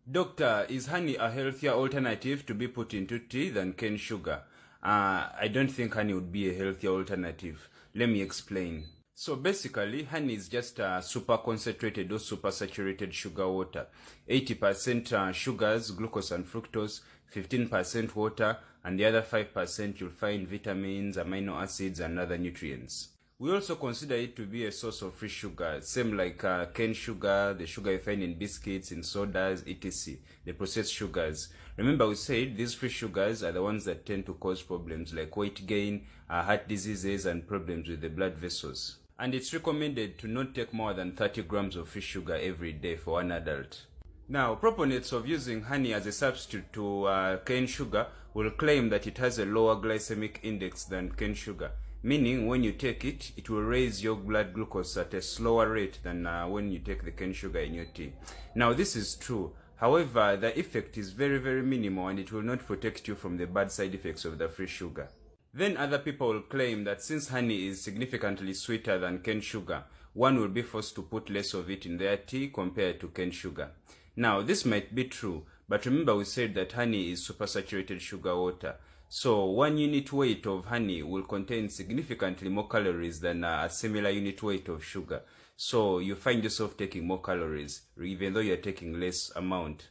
Doctor, is honey a healthier alternative to be put into tea than cane sugar? I don't think honey would be a healthier alternative. Let me explain. So basically, honey is just super concentrated or super saturated sugar water. 80% sugars, glucose and fructose, 15% water, and the other 5% you'll find vitamins, amino acids, and other nutrients. We also consider it to be a source of free sugar, same like cane sugar, the sugar you find in biscuits, in sodas, etc., the processed sugars. Remember we said these free sugars are the ones that tend to cause problems like weight gain, heart diseases, and problems with the blood vessels. And it's recommended to not take more than 30 grams of free sugar every day for one adult. Now, proponents of using honey as a substitute to cane sugar will claim that it has a lower glycemic index than cane sugar, meaning when you take it, it will raise your blood glucose at a slower rate than when you take the cane sugar in your tea. Now, this is true. However, the effect is very, very minimal and it will not protect you from the bad side effects of the free sugar. Then other people will claim that since honey is significantly sweeter than cane sugar, one will be forced to put less of it in their tea compared to cane sugar. Now, this might be true, but remember we said that honey is supersaturated sugar water. So 1 unit weight of honey will contain significantly more calories than a similar unit weight of sugar. So you find yourself taking more calories, even though you're taking less amount.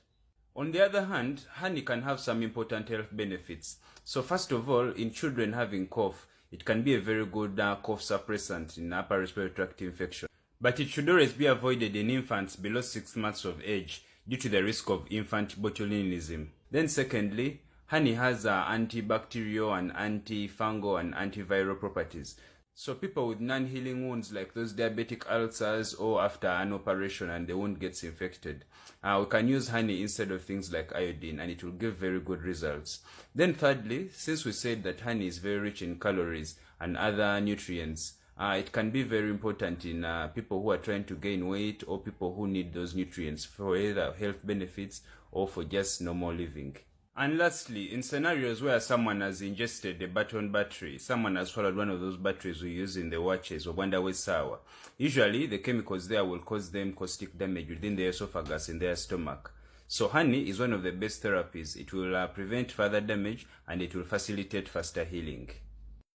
On the other hand, honey can have some important health benefits. So first of all, in children having cough, it can be a very good cough suppressant in upper respiratory tract infection. But it should always be avoided in infants below 6 months of age due to the risk of infant botulinism. Then secondly, honey has antibacterial and antifungal and antiviral properties. So people with non-healing wounds like those diabetic ulcers or after an operation and the wound gets infected, we can use honey instead of things like iodine and it will give very good results. Then thirdly, since we said that honey is very rich in calories and other nutrients, it can be very important in people who are trying to gain weight or people who need those nutrients for either health benefits or for just normal living. And lastly, in scenarios where someone has ingested a baton battery, someone has swallowed one of those batteries we use in the watches or Wandawe sour, usually the chemicals there will cause them caustic damage within the esophagus in their stomach. So honey is one of the best therapies. It will prevent further damage and it will facilitate faster healing.